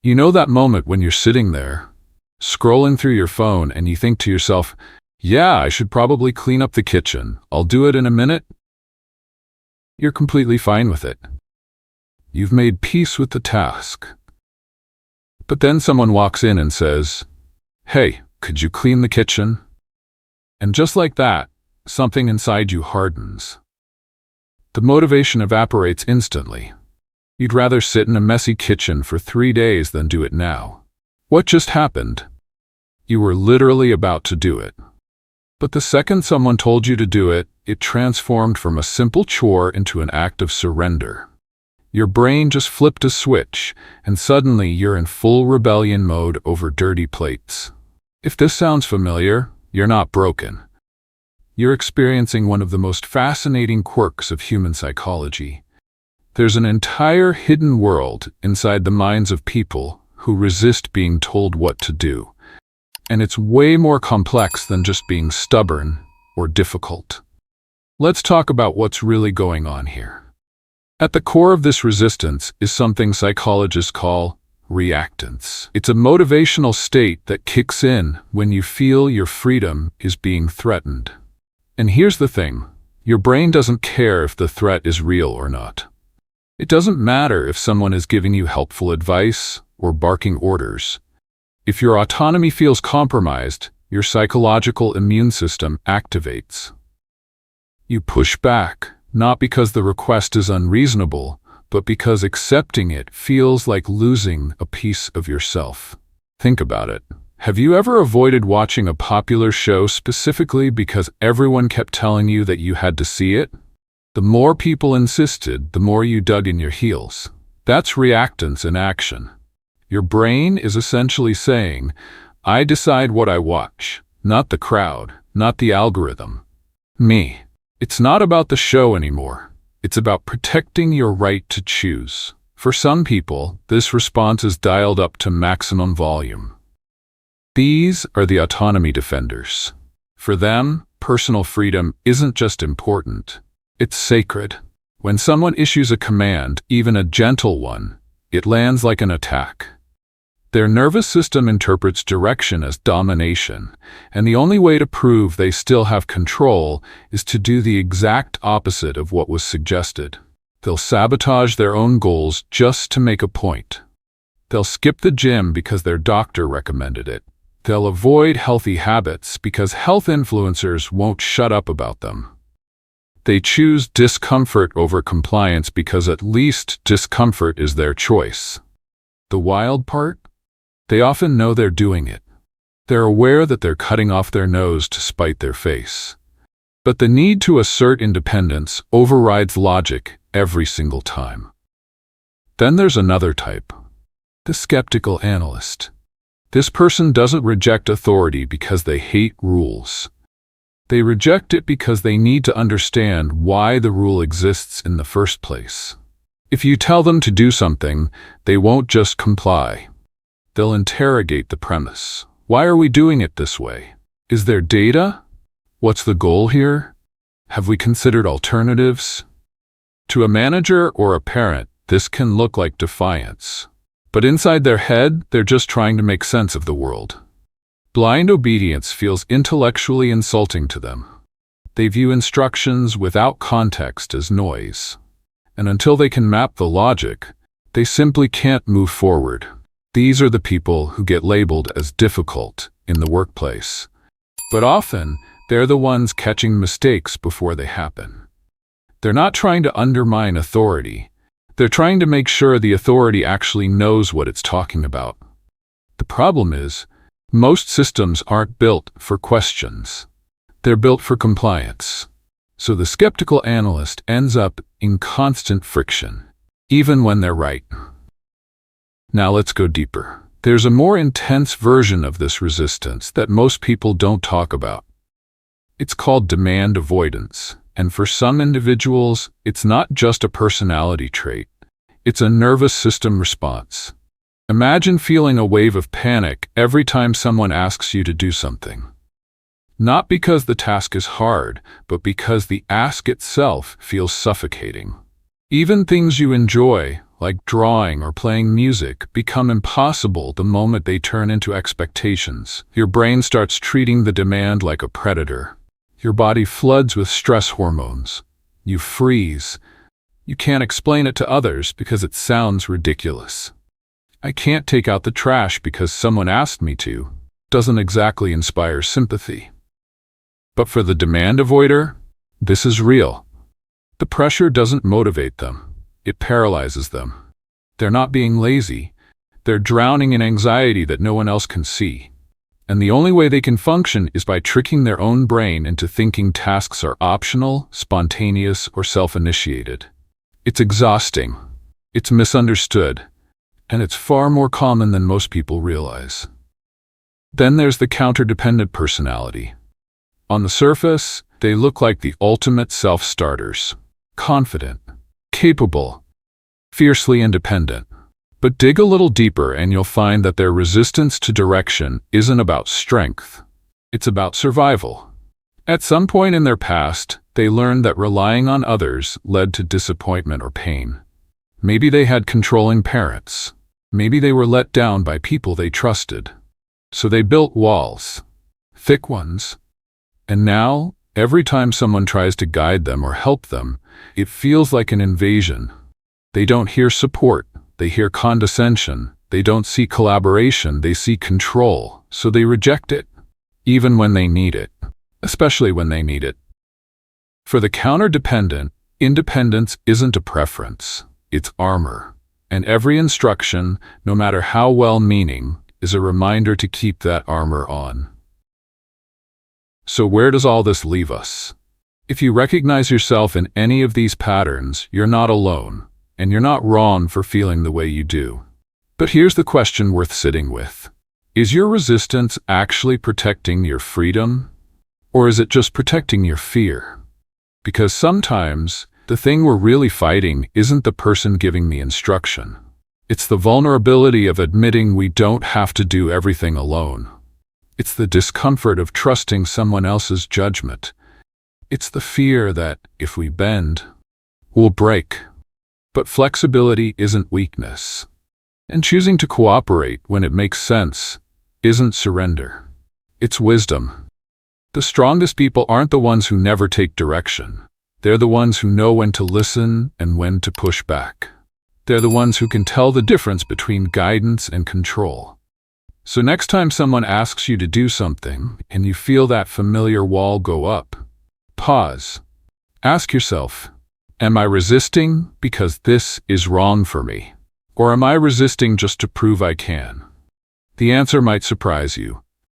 You know that moment when you're sitting there, scrolling through your phone, and you think to yourself, yeah, I should probably clean up the kitchen. I'll do it in a minute. You're completely fine with it. You've made peace with the task. But then someone walks in and says, hey, could you clean the kitchen? And just like that, something inside you hardens. The motivation evaporates instantly. You'd rather sit in a messy kitchen for 3 days than do it now. What just happened? You were literally about to do it. But the second someone told you to do it, it transformed from a simple chore into an act of surrender. Your brain just flipped a switch, and suddenly you're in full rebellion mode over dirty plates. If this sounds familiar, you're not broken. You're experiencing one of the most fascinating quirks of human psychology. There's an entire hidden world inside the minds of people who resist being told what to do. And it's way more complex than just being stubborn or difficult. Let's talk about what's really going on here. At the core of this resistance is something psychologists call reactance. It's a motivational state that kicks in when you feel your freedom is being threatened. And here's the thing, your brain doesn't care if the threat is real or not. It doesn't matter if someone is giving you helpful advice or barking orders. If your autonomy feels compromised, your psychological immune system activates. You push back, not because the request is unreasonable, but because accepting it feels like losing a piece of yourself. Think about it. Have you ever avoided watching a popular show specifically because everyone kept telling you that you had to see it? The more people insisted, the more you dug in your heels. That's reactance in action. Your brain is essentially saying, I decide what I watch, not the crowd, not the algorithm. Me. It's not about the show anymore. It's about protecting your right to choose. For some people, this response is dialed up to maximum volume. These are the autonomy defenders. For them, personal freedom isn't just important. It's sacred. When someone issues a command, even a gentle one, it lands like an attack. Their nervous system interprets direction as domination, and the only way to prove they still have control is to do the exact opposite of what was suggested. They'll sabotage their own goals just to make a point. They'll skip the gym because their doctor recommended it. They'll avoid healthy habits because health influencers won't shut up about them. They choose discomfort over compliance because at least discomfort is their choice. The wild part? They often know they're doing it. They're aware that they're cutting off their nose to spite their face. But the need to assert independence overrides logic every single time. Then there's another type, the skeptical analyst. This person doesn't reject authority because they hate rules. They reject it because they need to understand why the rule exists in the first place. If you tell them to do something, they won't just comply. They'll interrogate the premise. Why are we doing it this way? Is there data? What's the goal here? Have we considered alternatives? To a manager or a parent, this can look like defiance. But inside their head, they're just trying to make sense of the world. Blind obedience feels intellectually insulting to them. They view instructions without context as noise. And until they can map the logic, they simply can't move forward. These are the people who get labeled as difficult in the workplace. But often, they're the ones catching mistakes before they happen. They're not trying to undermine authority. They're trying to make sure the authority actually knows what it's talking about. The problem is, most systems aren't built for questions. They're built for compliance. So the skeptical analyst ends up in constant friction, even when they're right. Now let's go deeper. There's a more intense version of this resistance that most people don't talk about. It's called demand avoidance, and for some individuals, it's not just a personality trait. It's a nervous system response. Imagine feeling a wave of panic every time someone asks you to do something. Not because the task is hard, but because the ask itself feels suffocating. Even things you enjoy, like drawing or playing music, become impossible the moment they turn into expectations. Your brain starts treating the demand like a predator. Your body floods with stress hormones. You freeze. You can't explain it to others because it sounds ridiculous. I can't take out the trash because someone asked me to. Doesn't exactly inspire sympathy. But for the demand avoider, this is real. The pressure doesn't motivate them. It paralyzes them. They're not being lazy. They're drowning in anxiety that no one else can see. And the only way they can function is by tricking their own brain into thinking tasks are optional, spontaneous, or self-initiated. It's exhausting. It's misunderstood. And it's far more common than most people realize. Then there's the counter-dependent personality. On the surface, they look like the ultimate self-starters. Confident, capable, fiercely independent. But dig a little deeper and you'll find that their resistance to direction isn't about strength. It's about survival. At some point in their past, they learned that relying on others led to disappointment or pain. Maybe they had controlling parents. Maybe they were let down by people they trusted. So they built walls, thick ones. And now, every time someone tries to guide them or help them, it feels like an invasion. They don't hear support. They hear condescension. They don't see collaboration. They see control. So they reject it, even when they need it, especially when they need it. For the counter-dependent, independence isn't a preference. It's armor. And every instruction, no matter how well-meaning, is a reminder to keep that armor on. So where does all this leave us? If you recognize yourself in any of these patterns, you're not alone, and you're not wrong for feeling the way you do. But here's the question worth sitting with. Is your resistance actually protecting your freedom? Or is it just protecting your fear? Because sometimes, the thing we're really fighting isn't the person giving the instruction. It's the vulnerability of admitting we don't have to do everything alone. It's the discomfort of trusting someone else's judgment. It's the fear that, if we bend, we'll break. But flexibility isn't weakness. And choosing to cooperate when it makes sense isn't surrender. It's wisdom. The strongest people aren't the ones who never take direction. They're the ones who know when to listen and when to push back. They're the ones who can tell the difference between guidance and control. So next time someone asks you to do something and you feel that familiar wall go up, pause. Ask yourself, am I resisting because this is wrong for me? Or am I resisting just to prove I can? The answer might surprise you.